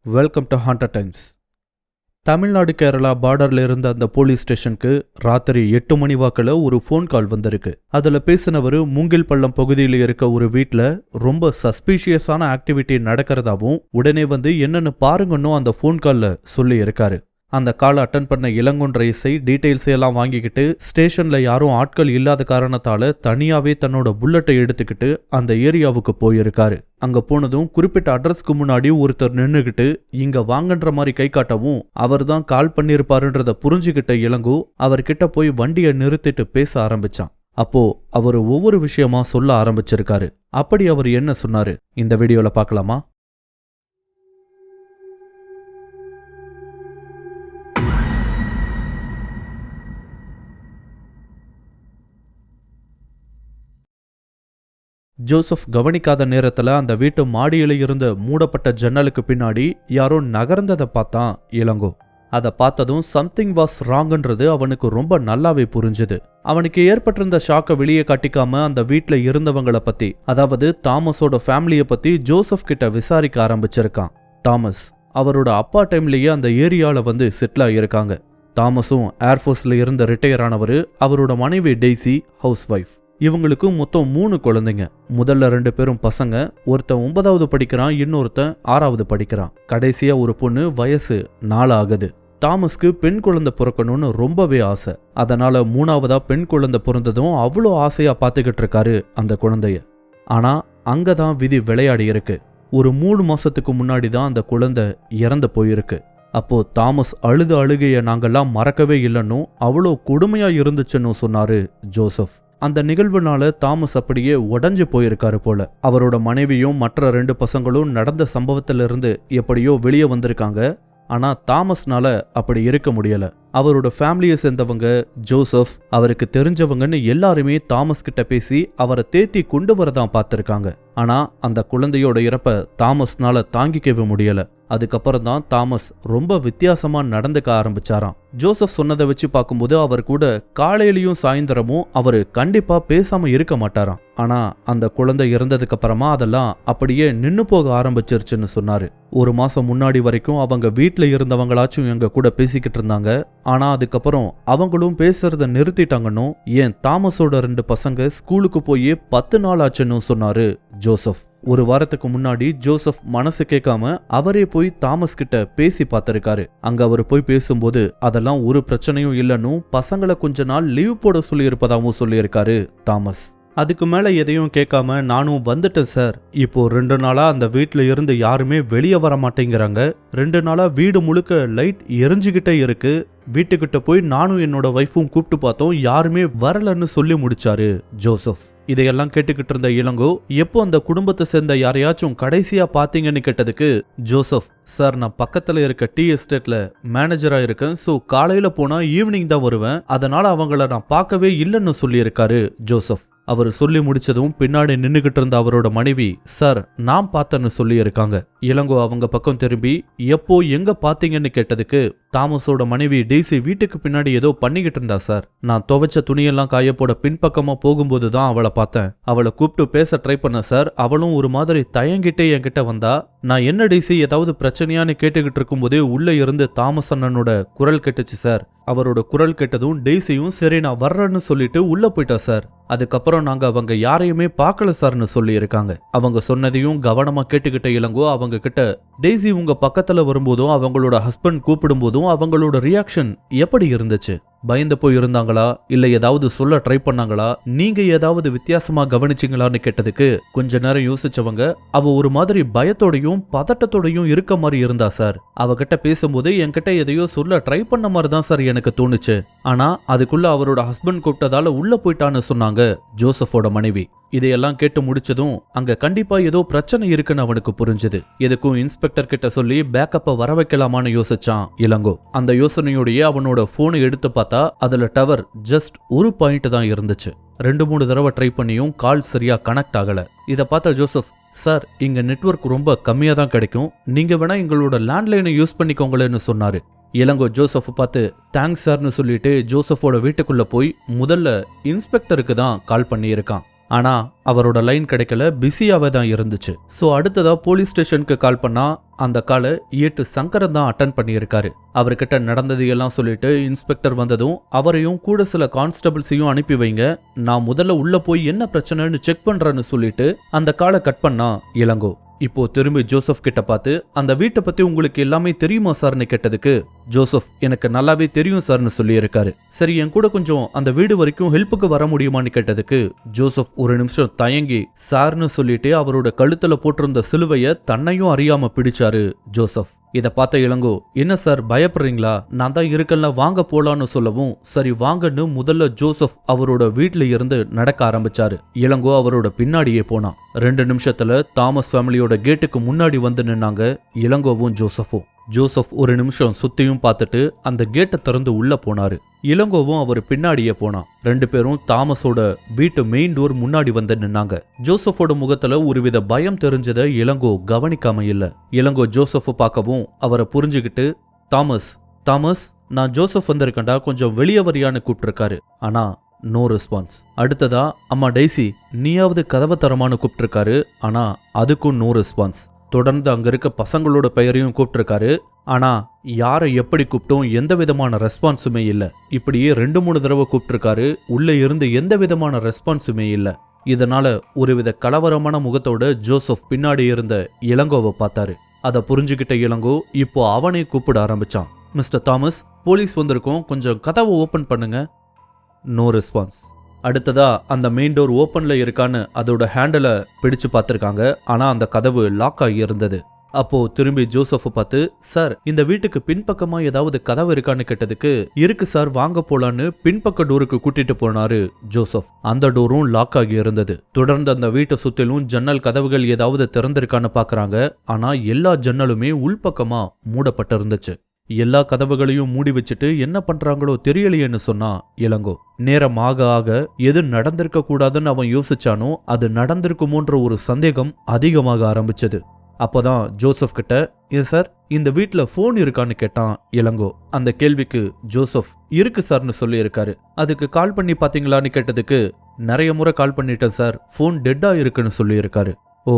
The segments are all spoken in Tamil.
Welcome to ஹாண்டர் times. Tamil Nadu Kerala பார்டர்ல இருந்த அந்த போலீஸ் ஸ்டேஷனுக்கு ராத்திரி 8 மணி வாக்கில் ஒரு ஃபோன் கால் வந்திருக்கு. அதில் பேசினவர் மூங்கில் பள்ளம் பகுதியில் இருக்க ஒரு வீட்டில் ரொம்ப சஸ்பீஷியஸான ஆக்டிவிட்டி நடக்கிறதாவும் உடனே வந்து என்னன்னு பாருங்கன்னு அந்த ஃபோன் காலில் சொல்லி இருக்காரு. அந்த காலை அட்டன் பண்ண இளங்கொன்ற இசை டீட்டெயில்ஸ் எல்லாம் வாங்கிக்கிட்டு ஸ்டேஷன்ல யாரும் ஆட்கள் இல்லாத காரணத்தால தனியாவே தன்னோட புல்லட்டை எடுத்துக்கிட்டு அந்த ஏரியாவுக்கு போயிருக்காரு. அங்க போனதும் குறிப்பிட்ட அட்ரஸ்க்கு முன்னாடி ஒருத்தர் நின்னுகிட்டு இங்க வாங்கன்ற மாதிரி கை காட்டவும் அவர் தான் கால் பண்ணிருப்பாருன்றத புரிஞ்சுக்கிட்ட இளங்கோ அவர்கிட்ட போய் வண்டியை நிறுத்திட்டு பேச ஆரம்பிச்சான். அப்போ அவர் ஒவ்வொரு விஷயமா சொல்ல ஆரம்பிச்சிருக்காரு. அப்படி அவர் என்ன சொன்னாரு இந்த வீடியோல பார்க்கலாமா? ஜோசப் கவனிக்காத நேரத்துல அந்த வீட்டு மாடியில இருந்த மூடப்பட்ட ஜன்னலுக்கு பின்னாடி யாரோ நகர்ந்ததை பார்த்தான் இளங்கோ. அதை பார்த்ததும் சம்திங் வாஸ் ராங்ன்றது அவனுக்கு ரொம்ப நல்லாவே புரிஞ்சுது. அவனுக்கு ஏற்பட்டிருந்த ஷாக்கை வெளியே காட்டிக்காம அந்த வீட்டில் இருந்தவங்களை பத்தி, அதாவது தாமஸோட ஃபேமிலியை பத்தி ஜோசப் கிட்ட விசாரிக்க ஆரம்பிச்சிருக்கான். தாமஸ் அவரோட அப்பா டைம்லயே அந்த ஏரியால வந்து செட்டில் ஆகியிருக்காங்க. தாமஸும் ஏர்ஃபோர்ஸ்ல இருந்து ரிட்டையர் ஆனவர். அவரோட மனைவி டெய்சி ஹவுஸ் ஒய்ஃப். இவங்களுக்கு மொத்தம் 3 குழந்தைங்க. முதல்ல 2 பேரும் பசங்க. ஒருத்தன் 9வது படிக்கிறான், இன்னொருத்தன் 6வது படிக்கிறான். கடைசியா ஒரு பொண்ணு வயசு 4 ஆகுது. தாமஸ்க்கு பெண் குழந்தை பிறக்கணும்னு ரொம்பவே ஆசை. அதனால 3வதா பெண் குழந்தை பிறந்ததும் அவ்வளோ ஆசையா பார்த்துக்கிட்டு இருக்காரு அந்த குழந்தைய. ஆனா அங்கதான் விதி விளையாடி இருக்கு. ஒரு 3 மாசத்துக்கு முன்னாடி தான் அந்த குழந்தை இறந்து போயிருக்கு. அப்போ தாமஸ் அழுகைய நாங்கெல்லாம் மறக்கவே இல்லைன்னு அவ்வளோ கொடுமையா இருந்துச்சுன்னு சொன்னாரு ஜோசப். அந்த நிகழ்வுனால தாமஸ் அப்படியே உடஞ்சு போயிருக்காரு போல. அவரோட மனைவியும் மற்ற 2 பசங்களும் நடந்த சம்பவத்திலிருந்து எப்படியோ வெளியே வந்திருக்காங்க. ஆனா தாமஸ்னால அப்படி இருக்க முடியல. அவரோட ஃபேமிலியை சேர்ந்தவங்க, ஜோசப், அவருக்கு தெரிஞ்சவங்கன்னு எல்லாருமே தாமஸ் கிட்ட பேசி அவரை தேத்தி கொண்டு வரதான் பார்த்திருக்காங்க. ஆனா அந்த குழந்தையோட இறப்ப தாமஸ்னால தாங்கிக்கவே முடியல. அதுக்கப்புறம் தான் தாமஸ் ரொம்ப வித்தியாசமா நடந்துக்க ஆரம்பிச்சாராம். ஜோசப் சொன்னதை வச்சு பார்க்கும்போது அவர் கூட காலையிலயும் சாயந்தரமும் அவரு கண்டிப்பா பேசாம இருக்க மாட்டாராம். ஆனா அந்த குழந்தை இறந்ததுக்கு அப்புறமா அதெல்லாம் அப்படியே நின்னு போக ஆரம்பிச்சிருச்சுன்னு சொன்னாரு. 1 மாசம் முன்னாடி வரைக்கும் அவங்க வீட்டுல இருந்தவங்களாச்சும் எங்க கூட பேசிக்கிட்டு இருந்தாங்க. ஆனா அதுக்கப்புறம் அவங்களும் பேசுறத நிறுத்திட்டாங்கன்னு, ஏன் தாமஸோட 2 பசங்க ஸ்கூலுக்கு போய் 10 நாள் ஆச்சுன்னு சொன்னாரு ஜோசப். 1 வாரத்துக்கு முன்னாடி ஜோசப் மனசு கேட்காம அவரே போய் தாமஸ் கிட்ட பேசி பார்த்திருக்காரு. அங்க அவர் போய் பேசும்போது அதெல்லாம் ஒரு பிரச்சனையும் இல்லைன்னு பசங்களை கொஞ்ச நாள் லீவ் போட சொல்லி இருப்பதாகவும் சொல்லியிருக்காரு தாமஸ். அதுக்கு மேல எதையும் கேட்காம நானும் வந்துட்டேன் சார். இப்போ 2 நாளா அந்த வீட்டுல இருந்து யாருமே வெளியே வர மாட்டேங்கிறாங்க. 2 நாளா வீடு முழுக்க லைட் எரிஞ்சுகிட்டே இருக்கு. வீட்டுக்கிட்ட போய் நானும் என்னோட வைஃபும் கூப்பிட்டு பார்த்தோம், யாருமே வரலன்னு சொல்லி முடிச்சாரு ஜோசப். இதையெல்லாம் கேட்டுக்கிட்டு இருந்த இளங்கோ, எப்போ அந்த குடும்பத்தை சேர்ந்த யாரையாச்சும் கடைசியா பாத்தீங்கன்னு கேட்டதுக்கு ஜோசப், சார் நான் பக்கத்துல இருக்க டீ எஸ்டேட்ல மேனேஜரா இருக்கேன். சோ காலையில போனா ஈவினிங் தான் வருவேன். அதனால அவங்கள நான் பார்க்கவே இல்லைன்னு சொல்லியிருக்காரு ஜோசப். அவர் சொல்லி முடிச்சதும் பின்னாடி நின்னுகிட்டு இருந்த அவரோட மனைவி, சார் நான் பார்த்தேன்னு சொல்லி இருக்காங்க. இளங்கோ அவங்க பக்கம் திரும்பி எப்போ எங்க பாத்தீங்கன்னு கேட்டதுக்கு தாமஸோட மனைவி டெய்சி வீட்டுக்கு பின்னாடி ஏதோ பண்ணிக்கிட்டு இருந்தா சார். நான் துவைச்ச துணியெல்லாம் காயப்போட பின்பக்கமா போகும்போது தான் அவளை பார்த்தேன். அவளை கூப்பிட்டு பேச ட்ரை பண்ண சார். அவளும் ஒரு மாதிரி தயங்கிட்டே என்கிட்ட வந்தா. நான் என்ன டெய்சி ஏதாவது பிரச்சனையான்னு கேட்டுக்கிட்டு இருக்கும்போதே உள்ள இருந்து தாமஸ் அண்ணனோட குரல் கேட்டுச்சு சார். அவரோட குரல் கேட்டதும் டெய்சியும் சரி நான் வர்றேன்னு சொல்லிட்டு உள்ள போயிட்டா சார். அதுக்கப்புறம் நாங்க அவங்க யாரையுமே பார்க்கல சார்னு சொல்லி இருக்காங்க. அவங்க சொன்னதையும் கவனமா கேட்டுக்கிட்ட இளங்கோ அவங்க கிட்ட, டெய்சி உங்க பக்கத்துல வரும்போதும் அவங்களோட ஹஸ்பண்ட் கூப்பிடும் போதும் அவங்களோட ரியாக்ஷன் எப்படி இருந்துச்சு? பயந்து போய் இருந்தாங்களா, இல்ல ஏதாவது சொல்ல ட்ரை பண்ணாங்களா, நீங்க ஏதாவது வித்தியாசமா கவனிச்சிங்களான்னு கேட்டதுக்கு கொஞ்ச நேரம் யோசிச்சவங்க, அவ ஒரு மாதிரி பயத்தோடையும் பதட்டத்தோடையும் இருக்க மாதிரி இருந்தா சார். அவகிட்ட பேசும்போது என்கிட்ட எதையோ சொல்ல ட்ரை பண்ண மாதிரி தான் சார் எனக்கு தோணுச்சு. ஆனா அதுக்குள்ள அவரோட ஹஸ்பண்ட் கூப்பிட்டதால உள்ள போயிட்டான்னு சொன்னாங்க ஜோசப்போட மனைவி. இதையெல்லாம் கேட்டு முடிச்சதும் அங்க கண்டிப்பா ஏதோ பிரச்சனை இருக்குன்னு அவனுக்கு புரிஞ்சுது. எதுக்கும் இன்ஸ்பெக்டர் கிட்ட சொல்லி பேக்கப்ப வர வைக்கலாமான்னு யோசிச்சான் இளங்கோ. அந்த யோசனையோடய அவனோட போனை எடுத்து பார்த்தா அதுல டவர் ஜஸ்ட் 1 பாயிண்ட் தான் இருந்துச்சு. 2-3 தடவை ட்ரை பண்ணியும் கால் சரியா கனெக்ட் ஆகல. இதை பார்த்த ஜோசப், சார் இங்க நெட்வொர்க் ரொம்ப கம்மியா தான் கிடைக்கும், நீங்க வேணா எங்களோட லேண்ட்லைனை யூஸ் பண்ணிக்கோங்களேன்னு சொன்னாரு. இளங்கோ ஜோசப் பார்த்து தேங்க்ஸ் சார்னு சொல்லிட்டு ஜோசப்போட வீட்டுக்குள்ள போய் முதல்ல இன்ஸ்பெக்டருக்கு தான் கால் பண்ணியிருக்கான். ஆனா அவரோட லைன் கிடைக்கல, பிஸியாவே தான் இருந்துச்சு. ஸோ அடுத்ததா போலீஸ் ஸ்டேஷனுக்கு கால் பண்ணா அந்த காலை ஏட்டு சங்கரன் தான் அட்டன் பண்ணியிருக்காரு. அவர்கிட்ட நடந்தது எல்லாம் சொல்லிட்டு இன்ஸ்பெக்டர் வந்ததும் அவரையும் கூட சில கான்ஸ்டபிள்ஸையும் அனுப்பி வைங்க, நான் முதல்ல உள்ள போய் என்ன பிரச்சனைன்னு செக் பண்றேன்னு சொல்லிட்டு அந்த காலை கட் பண்ணா இளங்கோ. இப்போ திரும்பி ஜோசப் கிட்ட பார்த்து அந்த வீட்டை பத்தி உங்களுக்கு எல்லாமே தெரியுமா சார்னு கேட்டதுக்கு ஜோசப் எனக்கு நல்லாவே தெரியும் சார்னு சொல்லியிருக்காரு. சரி என் கூட கொஞ்சம் அந்த வீடு வரைக்கும் ஹெல்ப்புக்கு வர முடியுமான்னு கேட்டதுக்கு ஜோசப் ஒரு நிமிஷம் தயங்கி சார்னு சொல்லிட்டு அவரோட கழுத்துல போட்டிருந்த சிலுவைய தன்னையும் அறியாம பிடிச்சாரு ஜோசப். இதை பார்த்த இளங்கோ என்ன சார் பயப்படுறீங்களா, நான் தான் இருக்கல வாங்க போலான்னு சொல்லவும் சரி வாங்கன்னு முதல்ல ஜோசப் அவரோட வீட்ல இருந்து நடக்க ஆரம்பிச்சாரு. இளங்கோ அவரோட பின்னாடியே போனான். 2 நிமிஷத்துல தாமஸ் ஃபேமிலியோட கேட்டுக்கு முன்னாடி வந்து நின்னாங்க இளங்கோவும் ஜோசப்பும். ஜோசப் ஒரு நிமிஷம் சுத்தியும் பார்த்துட்டு அந்த கேட்டை திறந்து உள்ள போனாரு. இளங்கோவும் அவர் பின்னாடியே போனான். 2 பேரும் தாமஸோட வீட்டு மெயின் டோர் முன்னாடி வந்து நின்னாங்க. ஜோசப்போட முகத்துல ஒருவித பயம் தெரிஞ்சத இளங்கோ கவனிக்காம இல்ல. இளங்கோ ஜோசப் பார்க்கவும் அவரை புரிஞ்சுக்கிட்டு தாமஸ் தாமஸ் நான் ஜோசப் வந்திருக்கேன்டா, கொஞ்சம் வெளியே வரியான்னு கூப்பிட்டுருக்காரு. ஆனா நோ ரெஸ்பான்ஸ். அடுத்ததா அம்மா டெய்சி நீயாவது கதவை தரமானு கூப்பிட்டுருக்காரு. ஆனா அதுக்கும் நோ ரெஸ்பான்ஸ். தொடர்ந்து அங்க இருக்க பசங்களோட பெயரையும் கூப்பிட்டுருக்காரு. ஆனா யாரை எப்படி கூப்பிட்டும் எந்த விதமான ரெஸ்பான்ஸுமே இல்ல. இப்படியே 2-3 தடவை கூப்பிட்டுருக்காரு. உள்ள இருந்து எந்த விதமான ரெஸ்பான்ஸுமே இல்ல. இதனால ஒருவித கலவரமான முகத்தோட ஜோசப் பின்னாடி இருந்த இளங்கோவை பார்த்தாரு. அதை புரிஞ்சுக்கிட்ட இளங்கோ இப்போ அவனே கூப்பிட ஆரம்பிச்சான். மிஸ்டர் தாமஸ் போலீஸ் வந்திருக்கோம், கொஞ்சம் கதவை ஓபன் பண்ணுங்க. No response. அடுத்ததா அந்த மெயின் டோர் ஓப்பன்ல இருக்கான்னு அதோட ஹேண்டலை பிடிச்சு பார்த்துருக்காங்க. ஆனா அந்த கதவு லாக் ஆகி இருந்தது. அப்போ திரும்பி ஜோசப் பார்த்து சார் இந்த வீட்டுக்கு பின்பக்கமா ஏதாவது கதவு இருக்கான்னு கேட்டதுக்கு இருக்கு சார் வாங்க போலான்னு பின்பக்க டோருக்கு கூட்டிட்டு போனாரு ஜோசப். அந்த டோரும் லாக் ஆகி இருந்தது. தொடர்ந்து அந்த வீட்டை சுத்திலும் ஜன்னல் கதவுகள் ஏதாவது திறந்திருக்கான்னு பாக்குறாங்க. ஆனா எல்லா ஜன்னலுமே உள்பக்கமா மூடப்பட்டிருந்துச்சு. எல்லா கதவுகளையும் மூடி வச்சுட்டு என்ன பண்றாங்களோ தெரியலையேன்னு சொன்னா இளங்கோ. நேரம் ஆக ஆக எது நடந்திருக்க கூடாதுன்னு அவன் யோசிச்சானோ அது நடந்திருக்குமோன்ற ஒரு சந்தேகம் அதிகமாக ஆரம்பிச்சது. அப்போதான் ஜோசப் கிட்ட ஏன் சார் இந்த வீட்ல போன் இருக்கான்னு கேட்டான் இளங்கோ. அந்த கேள்விக்கு ஜோசப் இருக்கு சார்னு சொல்லி இருக்காரு. அதுக்கு கால் பண்ணி பாத்தீங்களான்னு கேட்டதுக்கு நிறைய முறை கால் பண்ணிட்டேன் சார், போன் டெட்டா இருக்குன்னு சொல்லி இருக்காரு. ஓ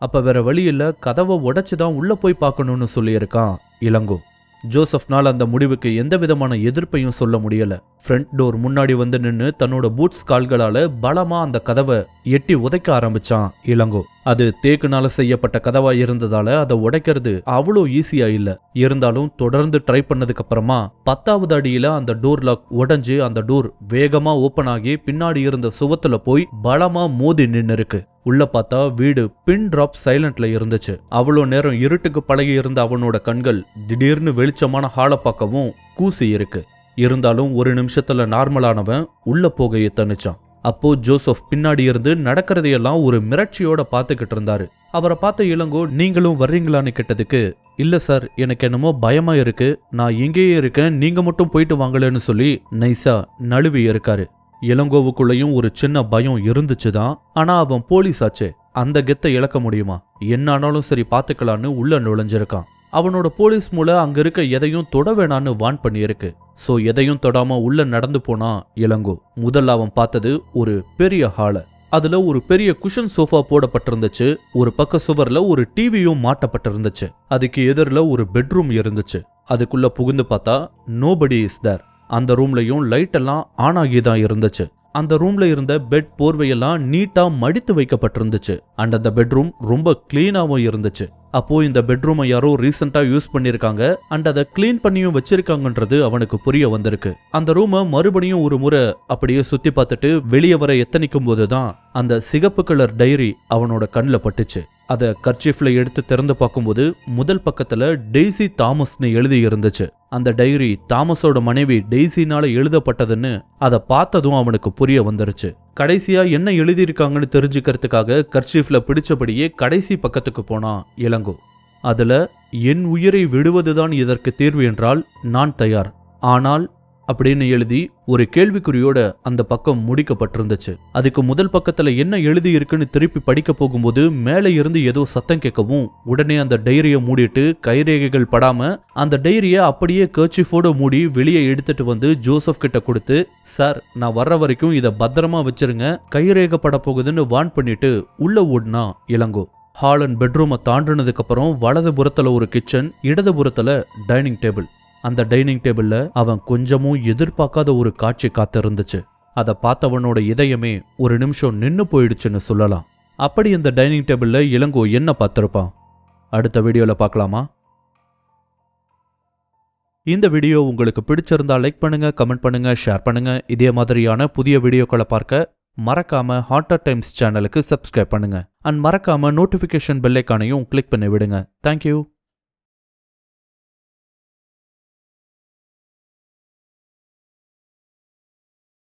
அப்ப வேற வழி இல்ல, கதவை உடைச்சுதான் உள்ள போய் பார்க்கணும்னு சொல்லி இருக்கான் இளங்கோ. ஜோசப்னால் அந்த முடிவுக்கு எந்த விதமான எதிர்ப்பையும் சொல்ல முடியல. ஃப்ரண்ட் டோர் முன்னாடி வந்து நின்னு தன்னோட பூட்ஸ் கால்களால பலமா அந்த கதவை எட்டி உதைக்க ஆரம்பிச்சான் இளங்கோ. அது தேக்குனால செய்யப்பட்ட கதவா இருந்ததால அதை உடைக்கிறது அவ்வளோ ஈஸியா இல்ல. இருந்தாலும் தொடர்ந்து ட்ரை பண்ணதுக்கு அப்புறமா 10வது அடியில அந்த டோர் லாக் உடைஞ்சு அந்த டோர் வேகமா ஓபன் ஆகி பின்னாடி இருந்த சுவத்துல போய் பலமா மோதி நின்னு இருக்கு. உள்ள பார்த்தா வீடு பின் டிராப் சைலண்ட்ல இருந்துச்சு. அவ்வளோ நேரம் இருட்டுக்கு பழகி இருந்த அவனோட கண்கள் திடீர்னு வெளிச்சமான ஹாலை பார்க்கவும் கூசி இருக்கு. இருந்தாலும் ஒரு நிமிஷத்துல நார்மலானவன் உள்ள போக எத்தனிச்சான். அப்போ ஜோசப் பின்னாடி இருந்து நடக்கிறதையெல்லாம் ஒரு மிரட்சியோட பார்த்துக்கிட்டு இருந்தாரு. அவரை பார்த்த இளங்கோ நீங்களும் வர்றீங்களான்னு கேட்டதுக்கு இல்ல சார் எனக்கு என்னமோ பயமா இருக்கு, நான் இங்கேயே இருக்கேன், நீங்க மட்டும் போயிட்டு வாங்கலன்னு சொல்லி நைஸா நழுவி இருக்காரு. இளங்கோவுக்குள்ளேயும் ஒரு சின்ன பயம் இருந்துச்சுதான். ஆனா அவன் போலீஸ் ஆச்சே, அந்த கெத்தை இழக்க முடியுமா? என்ன ஆனாலும் சரி பாத்துக்கலான்னு உள்ள நுழைஞ்சிருக்கான். அவனோட போலீஸ் மூளை அங்க இருக்க எதையும் தொட வேணான்னு வான் பண்ணியிருக்கு. சோ எதையும் தொடாம உள்ள நடந்து போனா இளங்கோ. முதல்ல அவன் பார்த்தது ஒரு பெரிய ஹாலை. அதுல ஒரு பெரிய குஷன் சோஃபா போடப்பட்டிருந்துச்சு. ஒரு பக்க சுவர்ல ஒரு டிவியும் மாட்டப்பட்டிருந்துச்சு. அதுக்கு எதிரில ஒரு பெட்ரூம் இருந்துச்சு. அதுக்குள்ள புகுந்து பார்த்தா நோபடி இஸ் தேர். அந்த ரூம்லயும் லைட் எல்லாம் ஆன் ஆகிதான் இருந்துச்சு. அந்த ரூம்ல இருந்த பெட் போர்வையெல்லாம் நீட்டா மடித்து வைக்கப்பட்டிருந்துச்சு. அண்ட் அந்த பெட்ரூம் ரொம்ப கிளீனாவும் இருந்துச்சு. அப்போ இந்த பெட்ரூமை யாரோ ரீசெண்டா யூஸ் பண்ணிருக்காங்க அண்ட் அதை கிளீன் பண்ணியும் வச்சிருக்காங்கன்றது அவனுக்கு புரிய வந்திருக்கு. அந்த ரூமை மறுபடியும் ஒரு முறை அப்படியே சுத்தி பார்த்துட்டு வெளியே வர எத்தனிக்கும் போதுதான் அந்த சிகப்பு கலர் டைரி அவனோட கண்ணில் பட்டுச்சு. அதை கர்ச்சீஃப்ல எடுத்து திறந்து பார்க்கும்போது முதல் பக்கத்துல டெய்சி தாமஸ்னு எழுதி இருந்துச்சு. அந்த டைரி தாமஸோட மனைவி டெய்சினால எழுதப்பட்டதுன்னு அதை பார்த்ததும் அவனுக்கு புரிய வந்துருச்சு. கடைசியா என்ன எழுதியிருக்காங்கன்னு தெரிஞ்சுக்கிறதுக்காக கர்ச்சீஃப்ல பிடிச்சபடியே கடைசி பக்கத்துக்கு போனான் இளங்கோ. அதுல என் உயிரை விடுவதுதான் இதற்கு தீர்வு என்றால் நான் தயார், ஆனால் அப்படின்னு எழுதி ஒரு கேள்விக்குறியோட அந்த பக்கம் முடிக்கப்பட்டிருந்துச்சு. அதுக்கு முதல் பக்கத்துல என்ன எழுதி இருக்குன்னு திருப்பி படிக்க போகும்போது மேலே இருந்து ஏதோ சத்தம் கேட்கவும் உடனே அந்த டைரியை மூடிட்டு கைரேகைகள் படாம அந்த டைரியை அப்படியே கர்ச்சீஃபோட மூடி வெளியே எடுத்துட்டு வந்து ஜோசப் கிட்ட கொடுத்து, சார் நான் வர்ற வரைக்கும் இதை பத்திரமா வச்சிருங்க, கைரேகை பட போகுதுன்னு வார்ன் பண்ணிட்டு உள்ள ஓடுனா இளங்கோ. ஹால் அண்ட் பெட்ரூமை தாண்டினதுக்கு அப்புறம் வலது புறத்துல ஒரு கிச்சன், இடது புறத்துல டைனிங் டேபிள். அந்த டைனிங் டேபிள்ல அவன் கொஞ்சமும் எதிர்பார்க்காத ஒரு காட்சி காத்திருந்துச்சு. அதை பார்த்தவனோட இதயமே ஒரு நிமிஷம் நின்னு போயிடுச்சுன்னு சொல்லலாம். அப்படி இந்த டைனிங் டேபிள்ல இளங்கோ என்ன பார்த்திருப்பான்? அடுத்த வீடியோல பார்க்கலாமா? இந்த வீடியோ உங்களுக்கு பிடிச்சிருந்தா லைக் பண்ணுங்க, கமெண்ட் பண்ணுங்க, ஷேர் பண்ணுங்க. இதே மாதிரியான புதிய வீடியோக்களை பார்க்க மறக்காம ஹாட்டர் டைம்ஸ் சேனலுக்கு சப்ஸ்கிரைப் பண்ணுங்க. அண்ட் மறக்காம நோட்டிபிகேஷன் பெல் ஐகானையும் கிளிக் பண்ணி விடுங்க. தேங்க்யூ.